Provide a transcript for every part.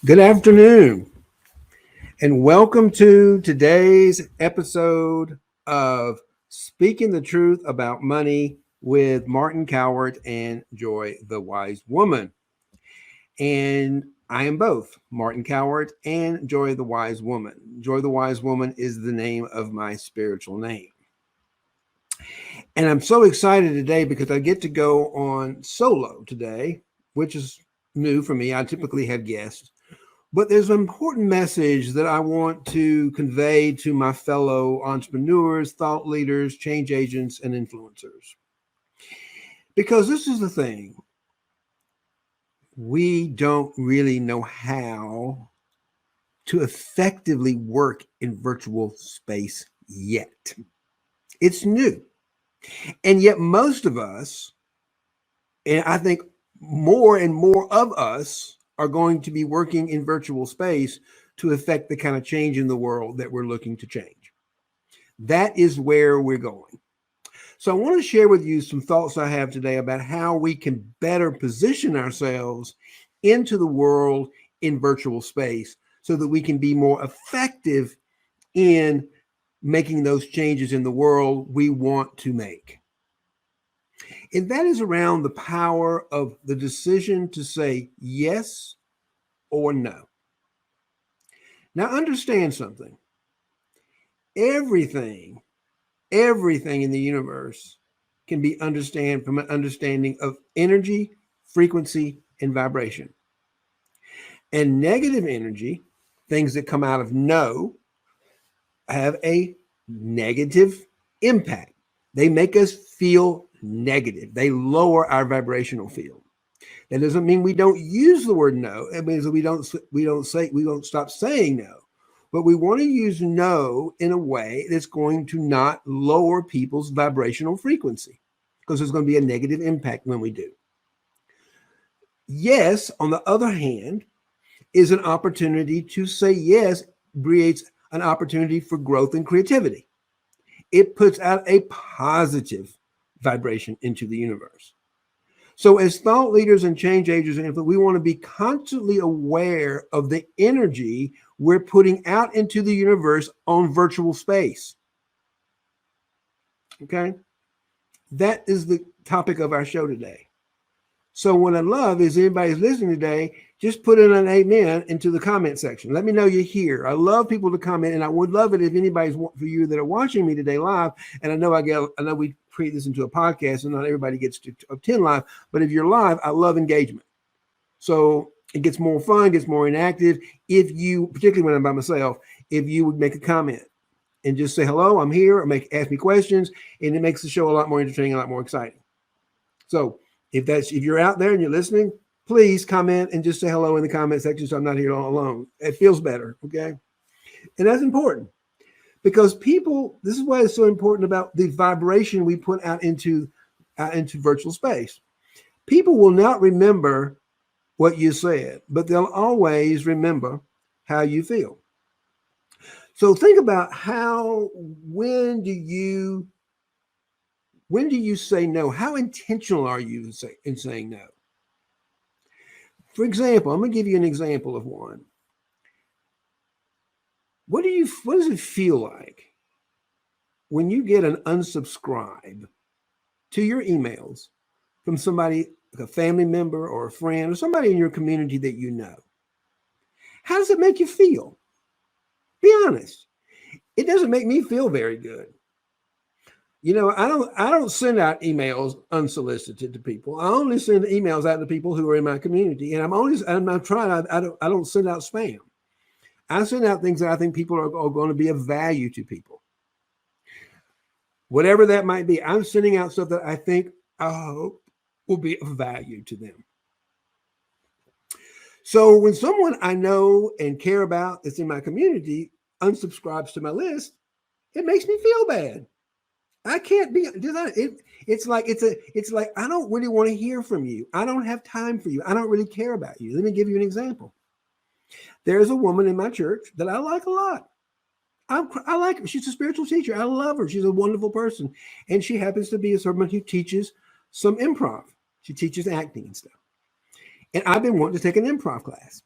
Good afternoon, and welcome to today's episode of Speaking the Truth About Money with Martin Cowart and Joy the Wise Woman. And I am both Martin Cowart and Joy the Wise Woman. Joy the Wise Woman is the name of my spiritual name. And I'm so excited today because I get to go on solo today, which is new for me. I typically have guests. But there's an important message that I want to convey to my fellow entrepreneurs, thought leaders, change agents, and influencers. Because this is the thing, we don't really know how to effectively work in virtual space yet. It's new. And yet, most of us, and I think more and more of us, are going to be working in virtual space to affect the kind of change in the world that we're looking to change. That is where we're going. So I want to share with you some thoughts I have today about how we can better position ourselves into the world in virtual space so that we can be more effective in making those changes in the world we want to make. And that is around the power of the decision to say yes or no. Now, understand something. Everything in the universe can be understood from an understanding of energy, frequency, and vibration. And negative energy, things that come out of no, have a negative impact. They make us feel negative. They lower our vibrational field. That doesn't mean we don't use the word no. It means that we don't stop saying no. But we want to use no in a way that's going to not lower people's vibrational frequency, because there's going to be a negative impact when we do. Yes, on the other hand, is an opportunity to say yes, creates an opportunity for growth and creativity. It puts out a positive vibration into the universe. So as thought leaders and change agents, we want to be constantly aware of the energy we're putting out into the universe on virtual space. Okay? That is the topic of our show today. So what I love is anybody's listening today, just put in an amen into the comment section. Let me know you're here. I love people to comment, and I would love it if anybody's for you that are watching me today live. And I know we create this into a podcast, and not everybody gets to attend live. But if you're live, I love engagement. So it gets more fun, gets more interactive. If you, particularly when I'm by myself, if you would make a comment and just say hello, I'm here, or ask me questions, and it makes the show a lot more entertaining, a lot more exciting. So if you're out there and you're listening, please comment and just say hello in the comment section so I'm not here all alone. It feels better, okay? And that's important because this is why it's so important about the vibration we put out into virtual space. People will not remember what you said, but they'll always remember how you feel. So think about when do you say no? How intentional are you in saying no? For example, I'm going to give you an example of one. What does it feel like when you get an unsubscribe to your emails from somebody, like a family member or a friend or somebody in your community that you know? How does it make you feel? Be honest. It doesn't make me feel very good. You know, I don't send out emails unsolicited to people. I only send emails out to people who are in my community, and I'm trying. I don't send out spam. I send out things that I think people are going to be of value to people. Whatever that might be, I'm sending out stuff that I hope will be of value to them. So when someone I know and care about that's in my community unsubscribes to my list, it makes me feel bad. I can't be. It's like I don't really want to hear from you. I don't have time for you. I don't really care about you. Let me give you an example. There's a woman in my church that I like a lot. I like her. She's a spiritual teacher. I love her. She's a wonderful person, and she happens to be someone who teaches some improv. She teaches acting and stuff. And I've been wanting to take an improv class.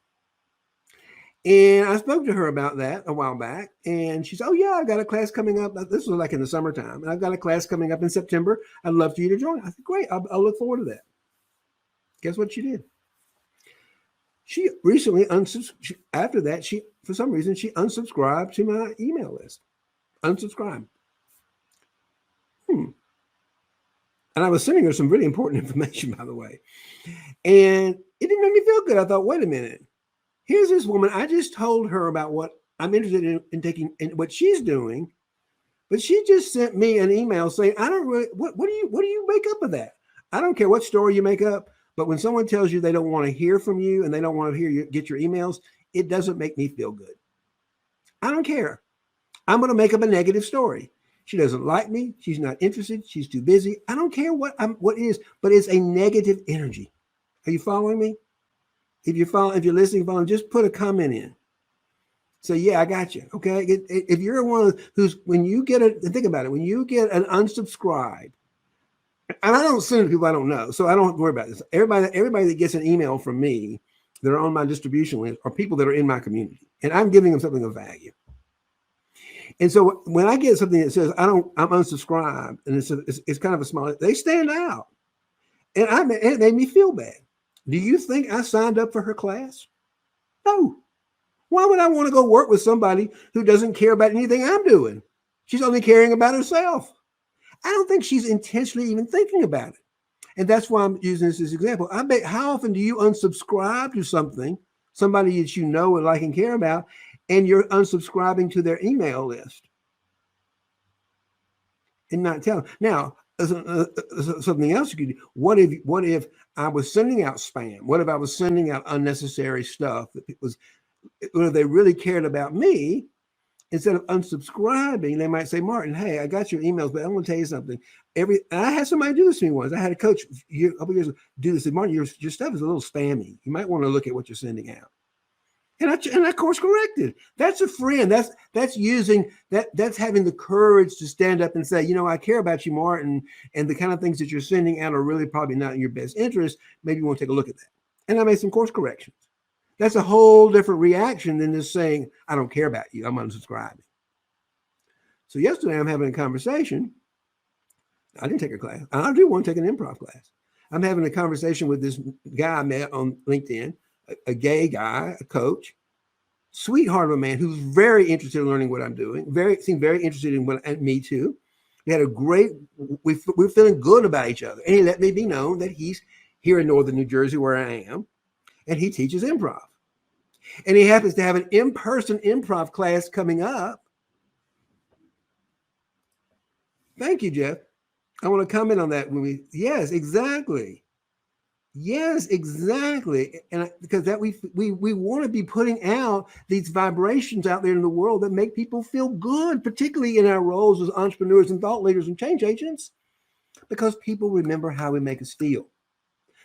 And I spoke to her about that a while back, and she said, "Oh yeah, I've got a class coming up." This was like in the summertime, and I've got a class coming up in September. I'd love for you to join. I said, "Great, I'll look forward to that." Guess what she did? She recently after that, she for some reason she unsubscribed to my email list. Unsubscribed. And I was sending her some really important information, by the way. And it didn't make me feel good. I thought, wait a minute. Here's this woman. I just told her about what I'm interested in taking and what she's doing. But she just sent me an email saying, I don't really, what do you make up of that? I don't care what story you make up. But when someone tells you they don't want to hear from you and they don't want to get your emails, it doesn't make me feel good. I don't care. I'm going to make up a negative story. She doesn't like me. She's not interested. She's too busy. I don't care what it is, but it's a negative energy. Are you following me? If you're listening, just put a comment in. So yeah, I got you. Okay. If you're one of who's, when you get think about it, when you get an unsubscribe, and I don't send it to people I don't know, so I don't worry about this. Everybody that gets an email from me that are on my distribution list are people that are in my community, and I'm giving them something of value. And so when I get something that says I'm unsubscribed, and it's kind of a small, they stand out, and it made me feel bad. Do you think I signed up for her class? No. Why would I want to go work with somebody who doesn't care about anything I'm doing? She's only caring about herself. I don't think she's intentionally even thinking about it. And that's why I'm using this as an example. I bet, how often do you unsubscribe to somebody that you know and like and care about, and you're unsubscribing to their email list and not telling? Now, something else you could do. What if I was sending out spam? What if I was sending out unnecessary stuff that if they really cared about me? Instead of unsubscribing, they might say, Martin, hey, I got your emails, but I want to tell you something. I had somebody do this to me once. I had a coach a couple years ago do this. Said, Martin, your stuff is a little spammy. You might want to look at what you're sending out. And I course corrected. That's a friend. That's using that's having the courage to stand up and say, I care about you, Martin, and the kind of things that you're sending out are really probably not in your best interest. Maybe you want to take a look at that. And I made some course corrections. That's a whole different reaction than just saying, I don't care about you. I'm unsubscribing. So yesterday I'm having a conversation. I didn't take a class. I do want to take an improv class. I'm having a conversation with this guy I met on LinkedIn, a gay guy, a coach, sweetheart of a man who's very interested in learning what I'm doing. Seemed very interested in me too. We had we're feeling good about each other. And he let me be known that he's here in Northern New Jersey where I am. And he teaches improv. And he happens to have an in-person improv class coming up. Thank you, Jeff. I want to comment on that yes, exactly. Yes, exactly. And because that we want to be putting out these vibrations out there in the world that make people feel good, particularly in our roles as entrepreneurs and thought leaders and change agents, because people remember how we make us feel.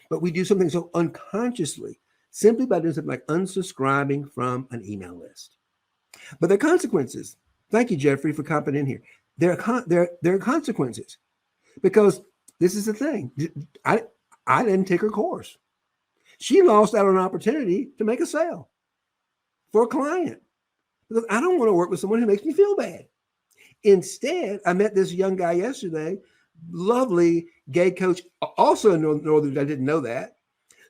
But we do something so unconsciously, simply by doing something like unsubscribing from an email list. But there are consequences. Thank you, Jeffrey, for coming in here. There are consequences, because this is the thing. I didn't take her course. She lost out on an opportunity to make a sale for a client, because I don't want to work with someone who makes me feel bad. Instead, I met this young guy yesterday, lovely gay coach, also in Northern, I didn't know that,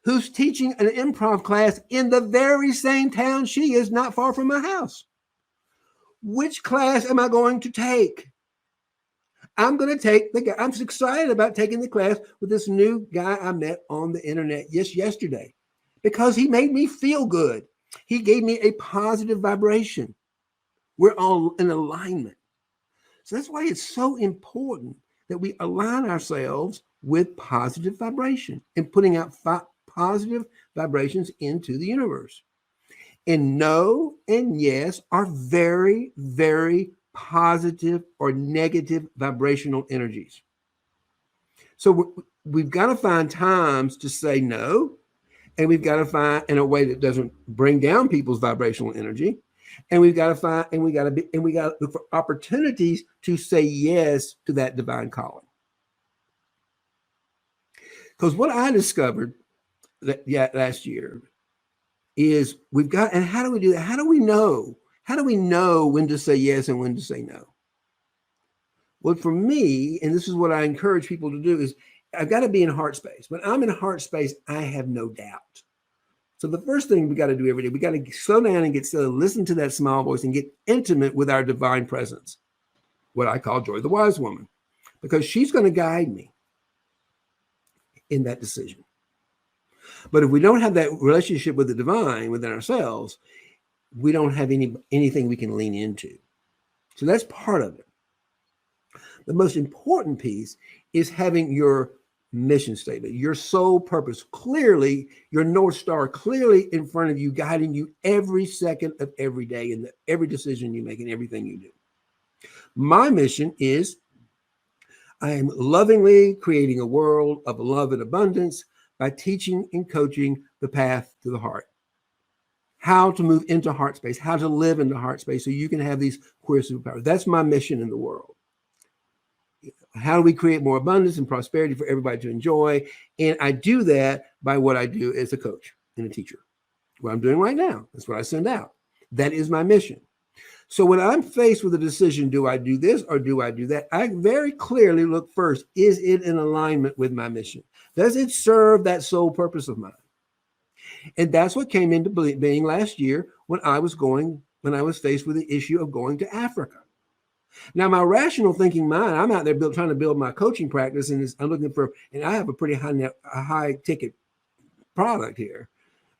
who's teaching an improv class in the very same town she is, not far from my house. Which class am I going to take? I'm going to take I'm excited about taking the class with this new guy I met on the internet yesterday, because he made me feel good. He gave me a positive vibration. We're all in alignment. So that's why it's so important that we align ourselves with positive vibration and putting out positive vibrations into the universe. And no and yes are very, very positive or negative vibrational energies. So we've got to find times to say no, and we've got to find in a way that doesn't bring down people's vibrational energy. And we got to look for opportunities to say yes to that divine calling. Because what I discovered last year is we've got, and how do we do that? How do we know? How do we know when to say yes and when to say no? Well, for me, and this is what I encourage people to do, is I've got to be in heart space. When I'm in heart space, I have no doubt. So the first thing we got to do every day, we got to slow down and get still, listen to that small voice and get intimate with our divine presence, what I call Joy the Wise Woman, because she's going to guide me in that decision. But if we don't have that relationship with the divine within ourselves, we don't have anything we can lean into. So that's part of it. The most important piece is having your mission statement, your sole purpose clearly, your North Star clearly in front of you, guiding you every second of every day in every decision you make and everything you do. My mission is I am lovingly creating a world of love and abundance by teaching and coaching the path to the heart. How to move into heart space, how to live into heart space so you can have these queer superpowers. That's my mission in the world. How do we create more abundance and prosperity for everybody to enjoy? And I do that by what I do as a coach and a teacher. What I'm doing right now, that's what I send out. That is my mission. So when I'm faced with a decision, do I do this or do I do that? I very clearly look first, is it in alignment with my mission? Does it serve that sole purpose of mine? And that's what came into being last year when I was faced with the issue of going to Africa. Now, my rational thinking mind, I'm out there trying to build my coaching practice, and I'm looking for, and I have a pretty high ticket product here.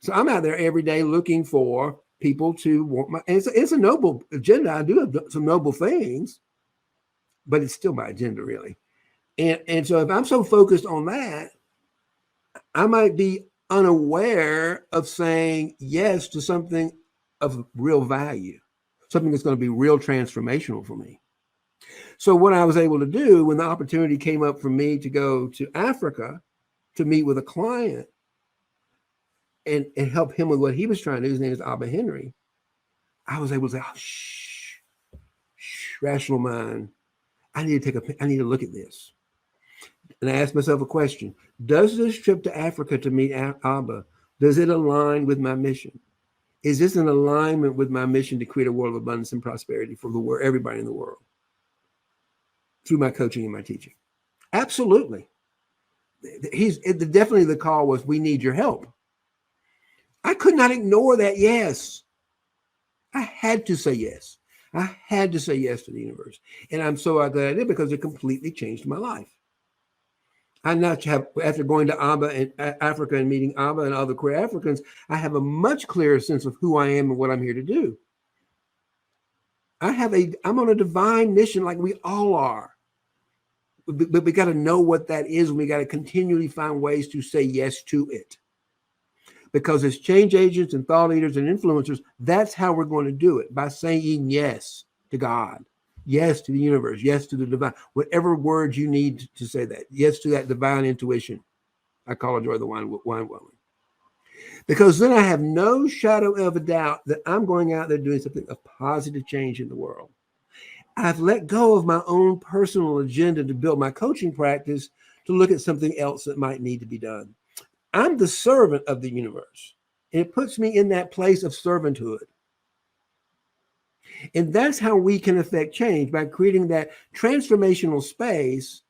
So I'm out there every day looking for people to want my, and it's a noble agenda. I do have some noble things, but it's still my agenda, really. And so if I'm so focused on that, I might be unaware of saying yes to something of real value, something that's going to be real transformational for me. So what I was able to do when the opportunity came up for me to go to Africa to meet with a client and help him with what he was trying to do, his name is Abba Henry, I was able to say, rational mind, I need to look at this. And I asked myself a question. Does this trip to Africa to meet Abba, does it align with my mission? Is this in alignment with my mission to create a world of abundance and prosperity for everybody in the world through my coaching and my teaching? Absolutely. Definitely the call was, we need your help. I could not ignore that yes. I had to say yes. I had to say yes to the universe. And I'm so glad I did, because it completely changed my life. I now have, after going to Abba and Africa and meeting Abba and other queer Africans, I have a much clearer sense of who I am and what I'm here to do. I'm on a divine mission like we all are. But we got to know what that is, and we got to continually find ways to say yes to it. Because as change agents and thought leaders and influencers, that's how we're going to do it, by saying yes to God. Yes to the universe, yes to the divine, whatever words you need to say that. Yes to that divine intuition. I call it Joy the Wine Woman. Because then I have no shadow of a doubt that I'm going out there doing something of positive change in the world. I've let go of my own personal agenda to build my coaching practice to look at something else that might need to be done. I'm the servant of the universe. And it puts me in that place of servanthood. And that's how we can affect change, by creating that transformational space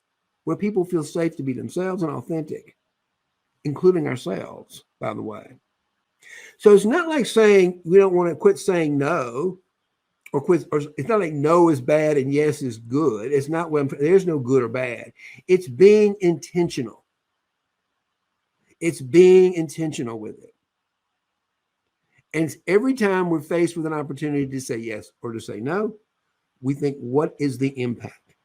where people feel safe to be themselves and authentic, including ourselves, by the way. So it's not like saying we don't want to quit saying no, or it's not like no is bad and yes is good. It's not there's no good or bad. It's being intentional. It's being intentional with it. And every time we're faced with an opportunity to say yes or to say no, we think, what is the impact?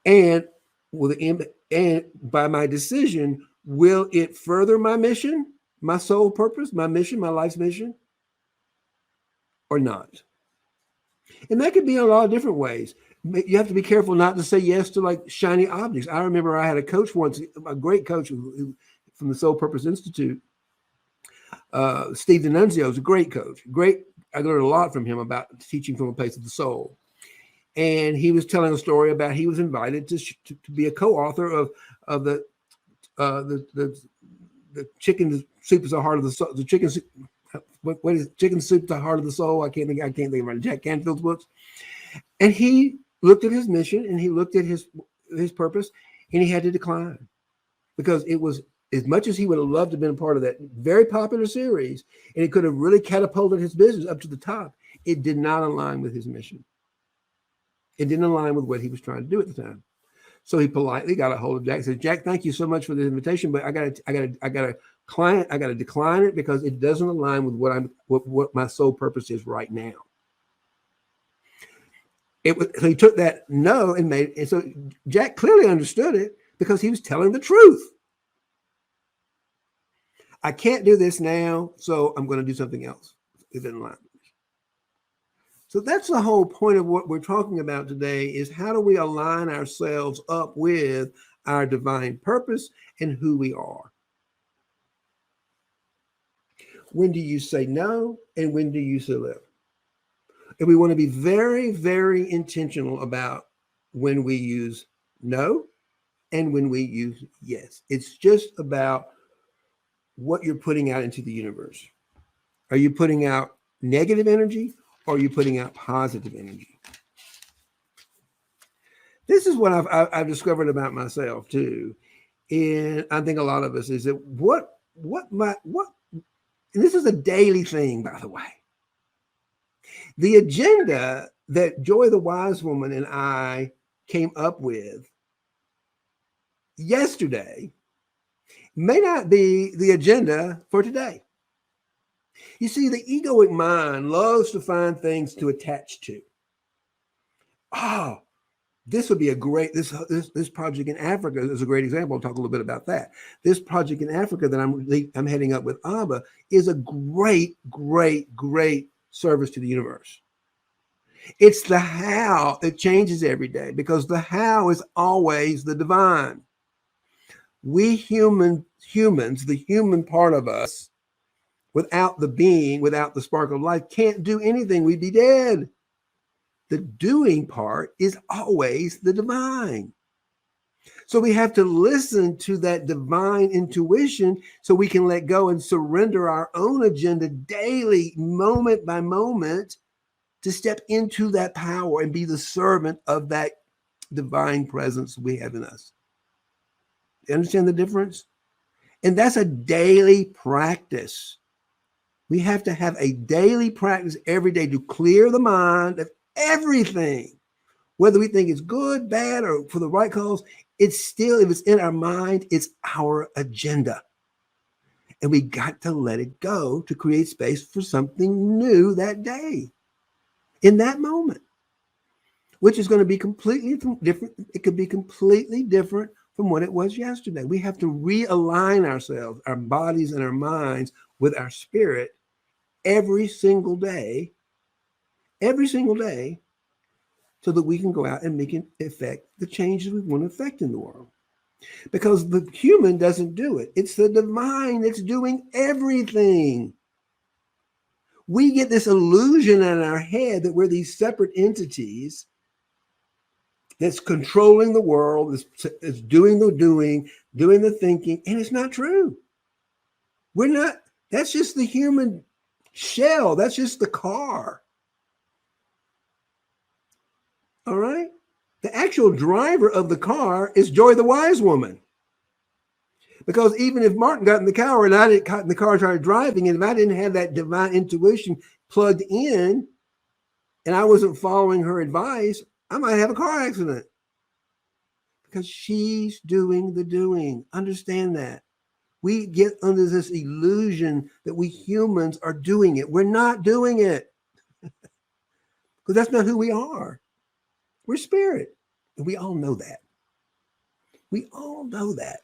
And by my decision, will it further my mission, my sole purpose, my mission, my life's mission, or not? And that could be in a lot of different ways. You have to be careful not to say yes to like shiny objects. I remember I had a coach once, a great coach from the Soul Purpose Institute. Steve D'Annunzio is a great coach. I learned a lot from him about teaching from a place of the soul. And he was telling a story about he was invited to be a co-author of the the chicken soup is the heart of the soul. The chicken soup, what is chicken soup? The heart of the soul. I can't think of it. Jack Canfield's books. And he looked at his mission and he looked at his purpose, and he had to decline because it was, as much as he would have loved to have been a part of that very popular series, and it could have really catapulted his business up to the top, it did not align with his mission. It didn't align with what he was trying to do at the time. So he politely got a hold of Jack and said, Jack, thank you so much for the invitation, but I got to decline it because it doesn't align with what my sole purpose is right now. So he took that no and made it. And so Jack clearly understood it because he was telling the truth. I can't do this now, so I'm going to do something else. It didn't align. So that's the whole point of what we're talking about today, is how do we align ourselves up with our divine purpose and who we are? When do you say no, and when do you say live? And we want to be very, very intentional about when we use no and when we use yes. It's just about what you're putting out into the universe. Are you putting out negative energy, or are you putting out positive energy? This is what I've discovered about myself too, and I think a lot of us is that and this is a daily thing, by the way. The agenda that Joy the Wise Woman and I came up with yesterday may not be the agenda for today. You see, the egoic mind loves to find things to attach to. Oh, this would be a great, this project in Africa is a great example. I'll talk a little bit about that. This project in Africa that I'm heading up with Abba is a great, great, great service to the universe. It's the how that changes every day, because the how is always the divine. We humans, the human part of us, without the being, without the spark of life, can't do anything. We'd be dead. The doing part is always the divine. So we have to listen to that divine intuition so we can let go and surrender our own agenda daily, moment by moment, to step into that power and be the servant of that divine presence we have in us. You understand the difference? And that's a daily practice. We have to have a daily practice every day to clear the mind of everything, whether we think it's good, bad, or for the right cause. It's still, if it's in our mind, it's our agenda. And we got to let it go to create space for something new that day, in that moment, which is going to be completely different. It could be completely different from what it was yesterday. We have to realign ourselves, our bodies and our minds, with our spirit every single day, so that we can go out and make an effect the changes we want to affect in the world. Because the human doesn't do it. It's the divine that's doing everything. We get this illusion in our head that we're these separate entities that's controlling the world, is doing the thinking, and it's not true. We're not. That's just the human shell. That's just the car. All right? The actual driver of the car is Joy the Wise Woman. Because even if Martin got in the car and I didn't got in the car and started driving, and if I didn't have that divine intuition plugged in and I wasn't following her advice, I might have a car accident. Because she's doing the doing. Understand that. We get under this illusion that we humans are doing it. We're not doing it. Because that's not who we are. We're spirit. And we all know that. We all know that.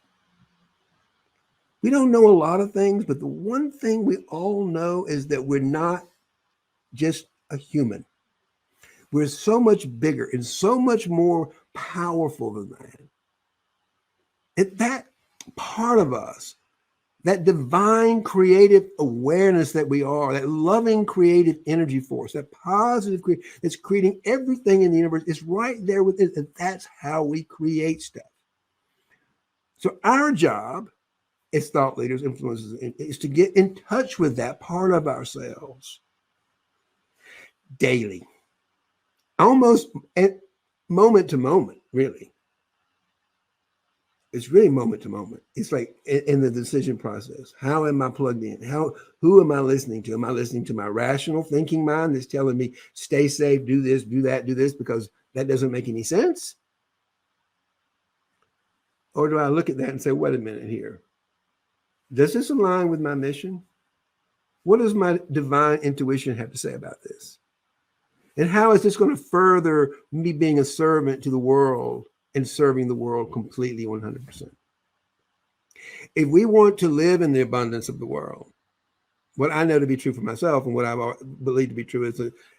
We don't know a lot of things, but the one thing we all know is that we're not just a human. We're so much bigger and so much more powerful than that. And that part of us, that divine creative awareness that we are, that loving creative energy force, that positive that's creating everything in the universe, is right there within, and that's how we create stuff. So our job as thought leaders, influencers, is to get in touch with that part of ourselves daily, almost at moment to moment, really. It's really moment to moment. It's like in the decision process. How am I plugged in? Who am I listening to? Am I listening to my rational thinking mind that's telling me, stay safe, do this, do that, do this, because that doesn't make any sense? Or do I look at that and say, wait a minute here. Does this align with my mission? What does my divine intuition have to say about this? And how is this going to further me being a servant to the world and serving the world completely 100%? If we want to live in the abundance of the world, what I know to be true for myself and what I believe to be true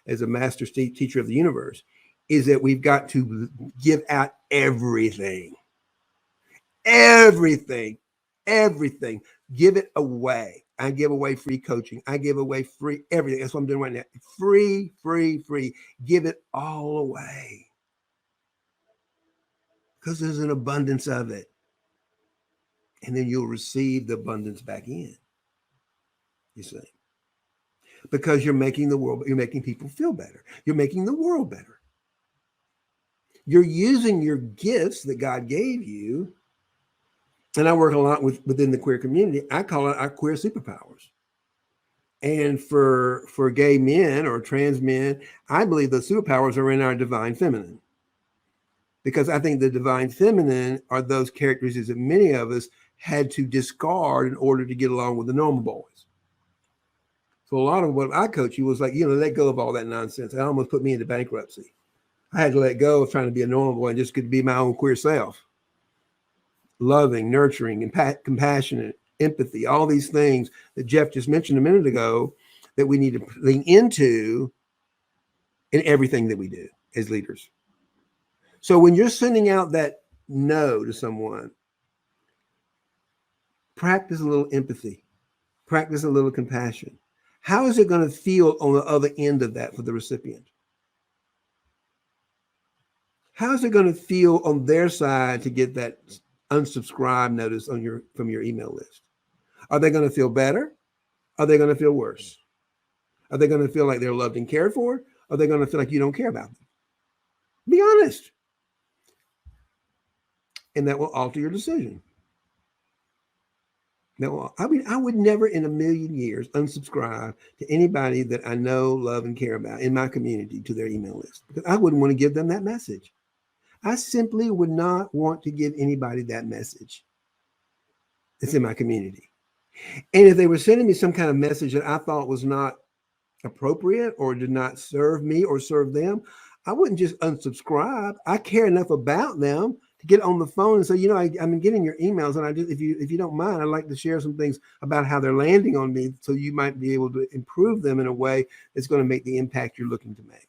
as a master teacher of the universe is that we've got to give out everything. Everything. Give it away. I give away free coaching. I give away free everything. That's what I'm doing right now. Free. Give it all away. Because there's an abundance of it. And then you'll receive the abundance back in. You see? Because you're making people feel better. You're making the world better. You're using your gifts that God gave you. And I work a lot within the queer community. I call it our queer superpowers. And for gay men or trans men, I believe the superpowers are in our divine feminine. Because I think the divine feminine are those characteristics that many of us had to discard in order to get along with the normal boys. So a lot of what I coach you was like, let go of all that nonsense. It almost put me into bankruptcy. I had to let go of trying to be a normal boy and just could be my own queer self. Loving, nurturing, and compassionate, empathy, all these things that Jeff just mentioned a minute ago that we need to lean into in everything that we do as leaders. So when you're sending out that no to someone, practice a little empathy, practice a little compassion. How is it going to feel on the other end of that for the recipient? How is it going to feel on their side to get that unsubscribe notice from your email list? Are they going to feel better? Are they going to feel worse? Are they going to feel like they're loved and cared for? Are they going to feel like you don't care about them? Be honest. And that will alter your decision. Now, I would never in a million years unsubscribe to anybody that I know, love, and care about in my community to their email list, because I wouldn't want to give them that message. I simply would not want to give anybody that message that's in my community. And if they were sending me some kind of message that I thought was not appropriate or did not serve me or serve them, I wouldn't just unsubscribe. I care enough about them to get on the phone and say, I'm getting your emails, and if you don't mind, I'd like to share some things about how they're landing on me, so you might be able to improve them in a way that's going to make the impact you're looking to make.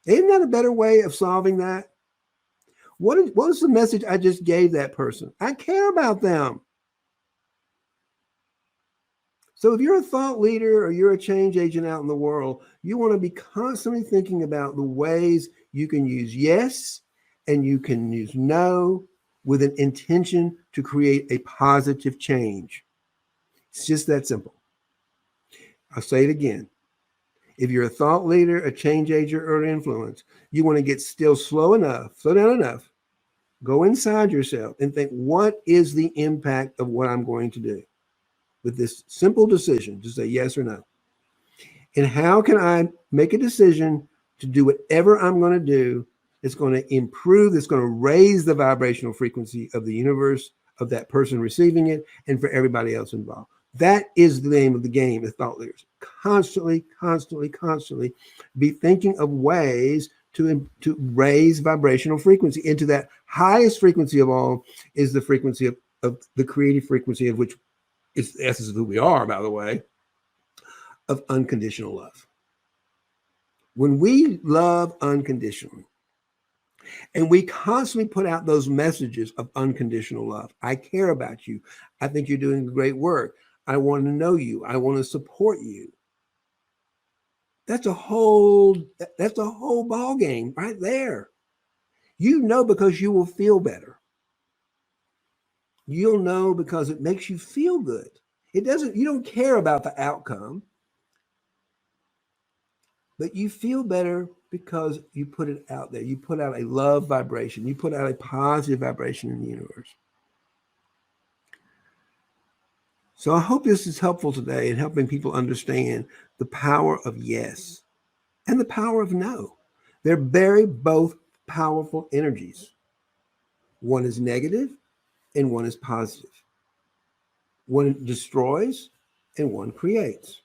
Isn't that a better way of solving that? What is the message I just gave that person? I care about them. So if you're a thought leader or you're a change agent out in the world, you want to be constantly thinking about the ways you can use yes and you can use no with an intention to create a positive change. It's just that simple. I'll say it again. If you're a thought leader, a change agent, or an influence, you want to get slow down enough, go inside yourself and think, what is the impact of what I'm going to do? With this simple decision to say yes or no. And how can I make a decision to do whatever I'm going to do that's going to improve, that's going to raise the vibrational frequency of the universe, of that person receiving it, and for everybody else involved. That is the name of the game as thought leaders. Constantly be thinking of ways to raise vibrational frequency into that highest frequency of all is the frequency of the creative frequency, of which is the essence of who we are, by the way, of unconditional love. When we love unconditionally, and we constantly put out those messages of unconditional love, I care about you. I think you're doing great work. I want to know you. I want to support you. That's a whole ball game right there. Because you will feel better. You'll know because it makes you feel good. You don't care about the outcome, but you feel better because you put it out there. You put out a love vibration. You put out a positive vibration in the universe. So I hope this is helpful today in helping people understand the power of yes and the power of no. They're very both powerful energies. One is negative and one is positive. One destroys and one creates.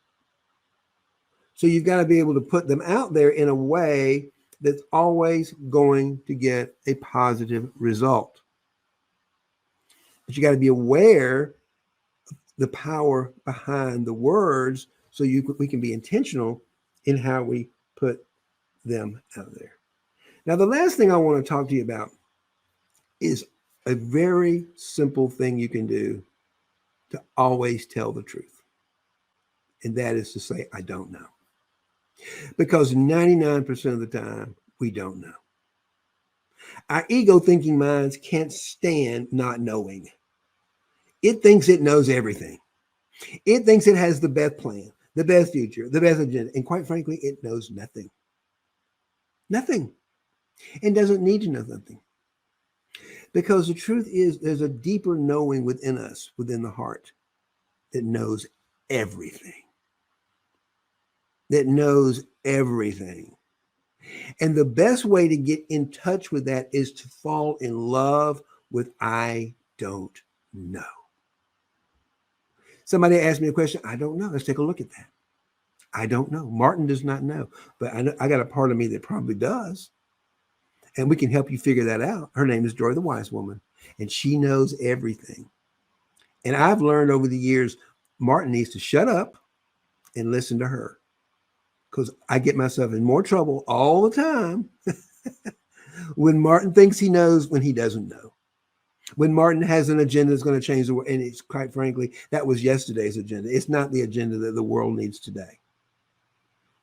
So you've got to be able to put them out there in a way that's always going to get a positive result. But you got to be aware of the power behind the words so we can be intentional in how we put them out there. Now, the last thing I want to talk to you about is a very simple thing you can do to always tell the truth. And that is to say, I don't know. Because 99% of the time, we don't know. Our ego thinking minds can't stand not knowing. It thinks it knows everything. It thinks it has the best plan, the best future, the best agenda. And quite frankly, it knows nothing. Nothing. And doesn't need to know nothing. Because the truth is, there's a deeper knowing within us, within the heart, that knows everything. That knows everything. And the best way to get in touch with that is to fall in love with I don't know. Somebody asked me a question. I don't know. Let's take a look at that. I don't know. Martin does not know. But I got a part of me that probably does. And we can help you figure that out. Her name is Joy the Wise Woman. And she knows everything. And I've learned over the years, Martin needs to shut up and listen to her. Because I get myself in more trouble all the time when Martin thinks he knows when he doesn't know. When Martin has an agenda that's going to change the world, and it's quite frankly, that was yesterday's agenda. It's not the agenda that the world needs today.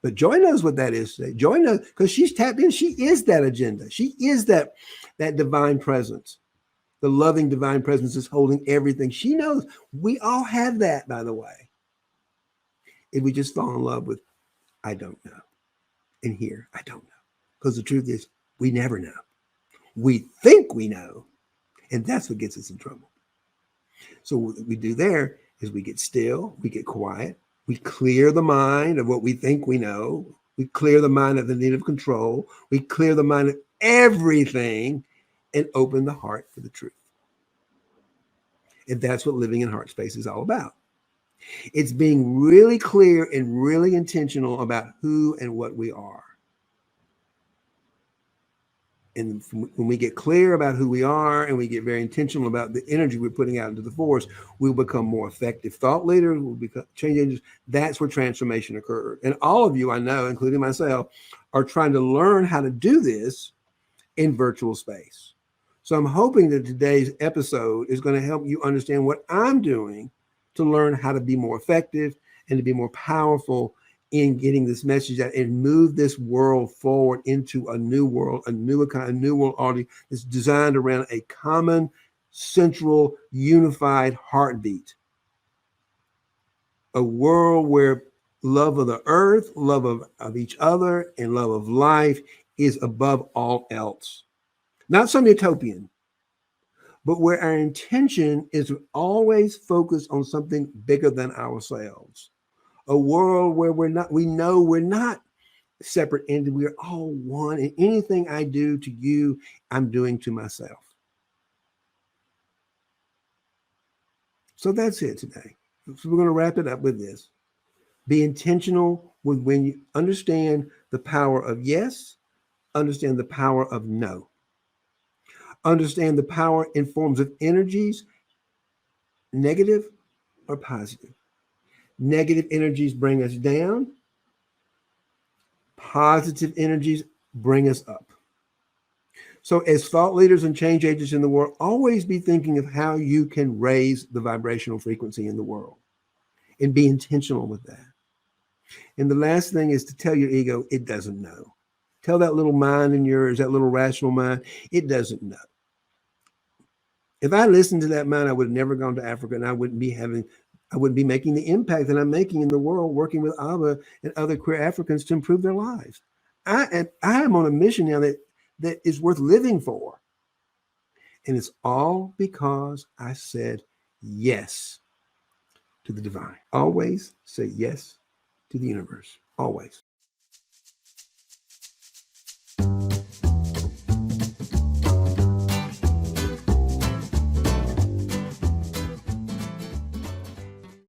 But Joy knows what that is today. Joy knows because she's tapped in. She is that agenda. She is that divine presence. The loving divine presence is holding everything. She knows. We all have that, by the way. If we just fall in love with, I don't know. And here, I don't know. Because the truth is, we never know. We think we know. And that's what gets us in trouble. So what we do there is we get still, we get quiet, we clear the mind of what we think we know, we clear the mind of the need of control, we clear the mind of everything and open the heart for the truth. And that's what living in heart space is all about. It's being really clear and really intentional about who and what we are. And when we get clear about who we are and we get very intentional about the energy we're putting out into the force, we'll become more effective thought leaders, we'll become change agents. That's where transformation occurred. And all of you, I know, including myself, are trying to learn how to do this in virtual space. So I'm hoping that today's episode is going to help you understand what I'm doing to learn how to be more effective and to be more powerful in getting this message out and move this world forward into a new world, a new world order that's designed around a common, central, unified heartbeat. A world where love of the earth, love of each other, and love of life is above all else. Not some utopian, but where our intention is always focused on something bigger than ourselves. A world where we know we're not separate entities. We're all one. And anything I do to you, I'm doing to myself. So that's it today. So we're going to wrap it up with this. Be intentional with when you understand the power of yes, understand the power of no. Understand the power in forms of energies, negative or positive. Negative energies bring us down. Positive energies bring us up. So as thought leaders and change agents in the world, always be thinking of how you can raise the vibrational frequency in the world and be intentional with that. And the last thing is to tell your ego it doesn't know. Tell that little mind in yours, that little rational mind, it doesn't know. If I listened to that man, I would have never gone to Africa, and I wouldn't be making the impact that I'm making in the world, working with Abba and other queer Africans to improve their lives. I am on a mission now that is worth living for. And it's all because I said yes to the divine. Always say yes to the universe. Always.